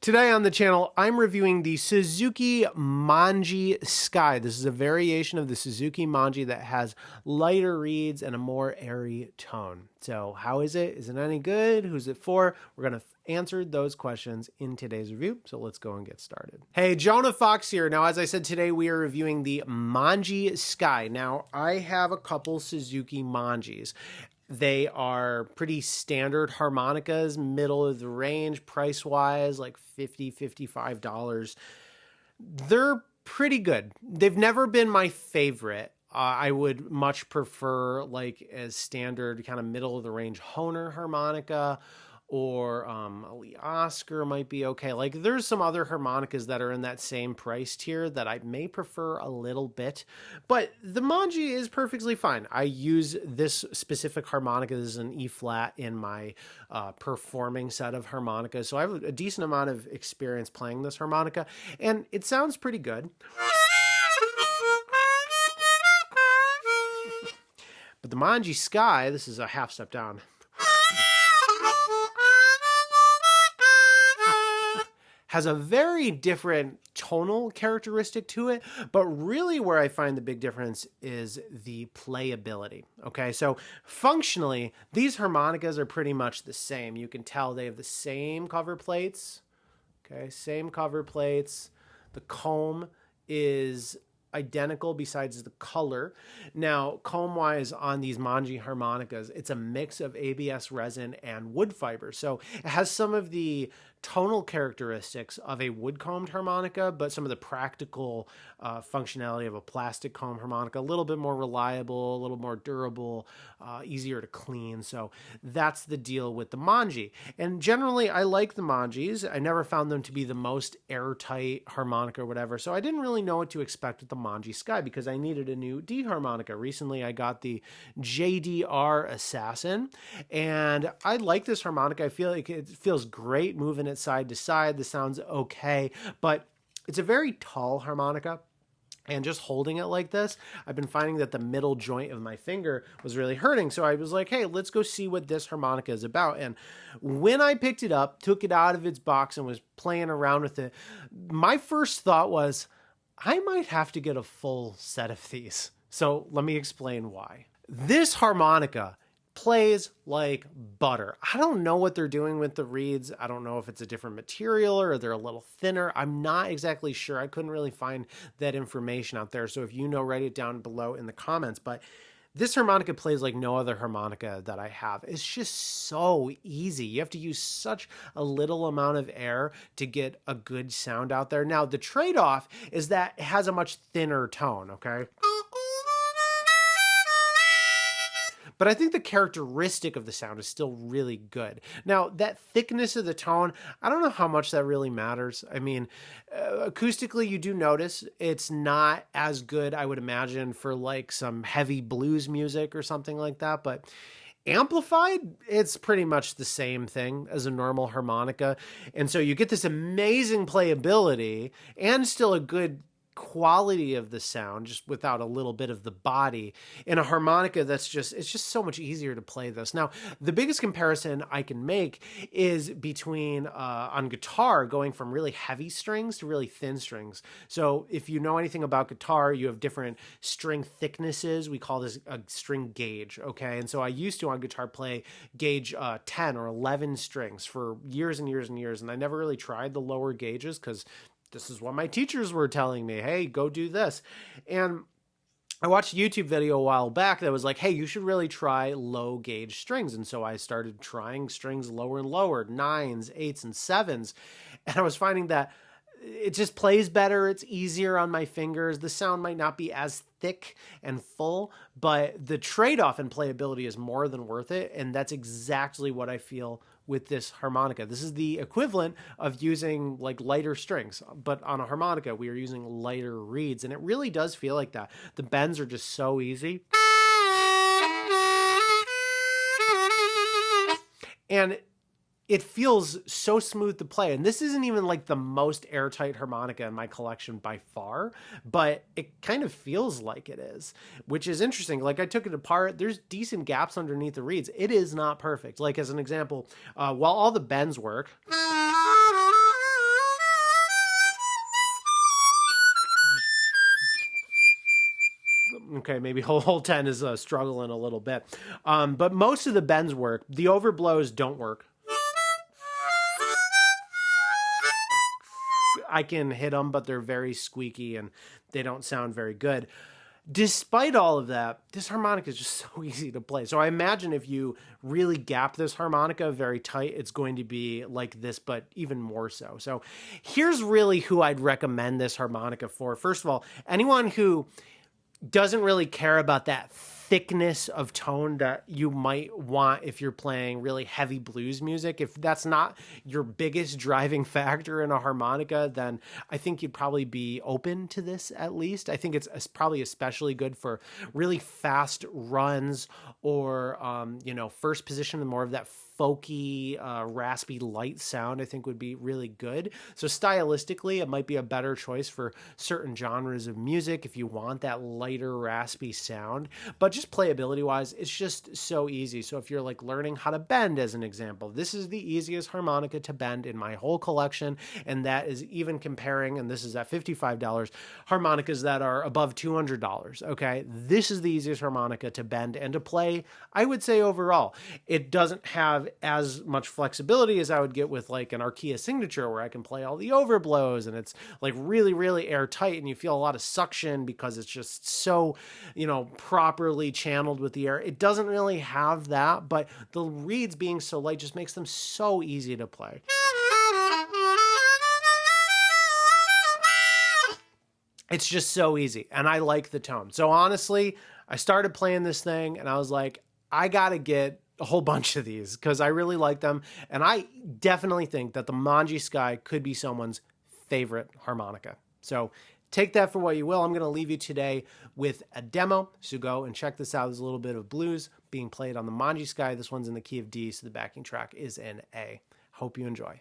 Today on the channel, I'm reviewing the Suzuki Manji Sky. This is a variation of the Suzuki Manji that has lighter reeds and a more airy tone. So how is it? Is it any good? Who's it for? We're going to answer those questions in today's review. So let's go and get started. Hey, Jonah Fox here. Now, as I said, today we are reviewing the Manji Sky. Now, I have a couple Suzuki Manjis. They are pretty standard harmonicas, middle of the range, price-wise, like $50, $55. They're pretty good. They've never been my favorite. I would much prefer like a standard kind of middle of the range Hohner harmonica, or a Lee Oscar might be okay. Like there's some other harmonicas that are in that same price tier that I may prefer a little bit, but the Manji is perfectly fine. I use this specific harmonica. This is an E flat in my performing set of harmonicas. So I have a decent amount of experience playing this harmonica, and it sounds pretty good. But the Manji Sky, this is a half step down, has a very different tonal characteristic to it, but really where I find the big difference is the playability. Okay, so functionally, these harmonicas are pretty much the same. You can tell they have the same cover plates. Okay, same cover plates. The comb is identical besides the color. Now, comb-wise on these Manji harmonicas, it's a mix of ABS resin and wood fiber. So it has some of the tonal characteristics of a wood-combed harmonica, but some of the practical functionality of a plastic comb harmonica, a little bit more reliable, a little more durable, easier to clean. So that's the deal with the Manji. And generally, I like the Manjis. I never found them to be the most airtight harmonica or whatever, so I didn't really know what to expect with the Manji Sky because I needed a new D harmonica. Recently, I got the JDR Assassin, and I like this harmonica. I feel like it feels great moving it side to side. The sound's okay, but it's a very tall harmonica. And just holding it like this, I've been finding that the middle joint of my finger was really hurting. So I was like, hey, let's go see what this harmonica is about. And when I picked it up, took it out of its box and was playing around with it, my first thought was, I might have to get a full set of these. So let me explain why. This harmonica plays like butter. I don't know what they're doing with the reeds. I don't know if it's a different material or they're a little thinner. I'm not exactly sure. I couldn't really find that information out there. So if you know, write it down below in the comments. But this harmonica plays like no other harmonica that I have. It's just so easy. You have to use such a little amount of air to get a good sound out there. Now, the trade-off is that it has a much thinner tone, okay? But I think the characteristic of the sound is still really good. Now, that thickness of the tone, I don't know how much that really matters. I mean, acoustically, you do notice it's not as good, I would imagine, for like some heavy blues music or something like that. But amplified, it's pretty much the same thing as a normal harmonica. And so you get this amazing playability and still a good quality of the sound just without a little bit of the body in a harmonica that's just, it's just so much easier to play this. Now, the biggest comparison I can make is between on guitar going from really heavy strings to really thin strings. So if you know anything about guitar, you have different string thicknesses. We call this a string gauge, okay? And so I used to on guitar play gauge 10 or 11 strings for years and years and years, and I never really tried the lower gauges because this is what my teachers were telling me. Hey, go do this. And I watched a YouTube video a while back that was like, hey, you should really try low gauge strings. And so I started trying strings lower and lower, 9s, 8s, and 7s. And I was finding that it just plays better. It's easier on my fingers. The sound might not be as thick and full, but the trade-off in playability is more than worth it. And that's exactly what I feel with this harmonica. This is the equivalent of using like lighter strings, but on a harmonica, we are using lighter reeds. And it really does feel like that. The bends are just so easy. And it feels so smooth to play. And this isn't even like the most airtight harmonica in my collection by far, but it kind of feels like it is, which is interesting. Like I took it apart, there's decent gaps underneath the reeds. It is not perfect. Like as an example, while all the bends work, Okay, maybe hole 10 is struggling a little bit. But most of the bends work. The overblows don't work. I can hit them, but they're very squeaky and they don't sound very good. Despite all of that, this harmonica is just so easy to play. So I imagine if you really gap this harmonica very tight, it's going to be like this, but even more so. So here's really who I'd recommend this harmonica for. First of all, anyone who doesn't really care about that thickness of tone that you might want if you're playing really heavy blues music. If that's not your biggest driving factor in a harmonica, then I think you'd probably be open to this at least. I think it's probably especially good for really fast runs or, first position and more of that folky, raspy, light sound, I think would be really good. So stylistically, it might be a better choice for certain genres of music if you want that lighter, raspy sound. But just playability wise, it's just so easy. So if you're like learning how to bend, as an example, this is the easiest harmonica to bend in my whole collection. And that is even comparing, and this is at $55, harmonicas that are above $200. Okay. This is the easiest harmonica to bend and to play, I would say overall. It doesn't have as much flexibility as I would get with like an Archaea Signature, where I can play all the overblows and it's like really, really airtight and you feel a lot of suction because it's just so, properly channeled with the air. It doesn't really have that, but the reeds being so light just makes them so easy to play. It's just so easy, and I like the tone. So honestly, I started playing this thing and I was like, I gotta get a whole bunch of these because I really like them. And I definitely think that the Manji Sky could be someone's favorite harmonica. So take that for what you will. I'm going to leave you today with a demo. So go and check this out. There's a little bit of blues being played on the Manji Sky. This one's in the key of D, so the backing track is in A. Hope you enjoy.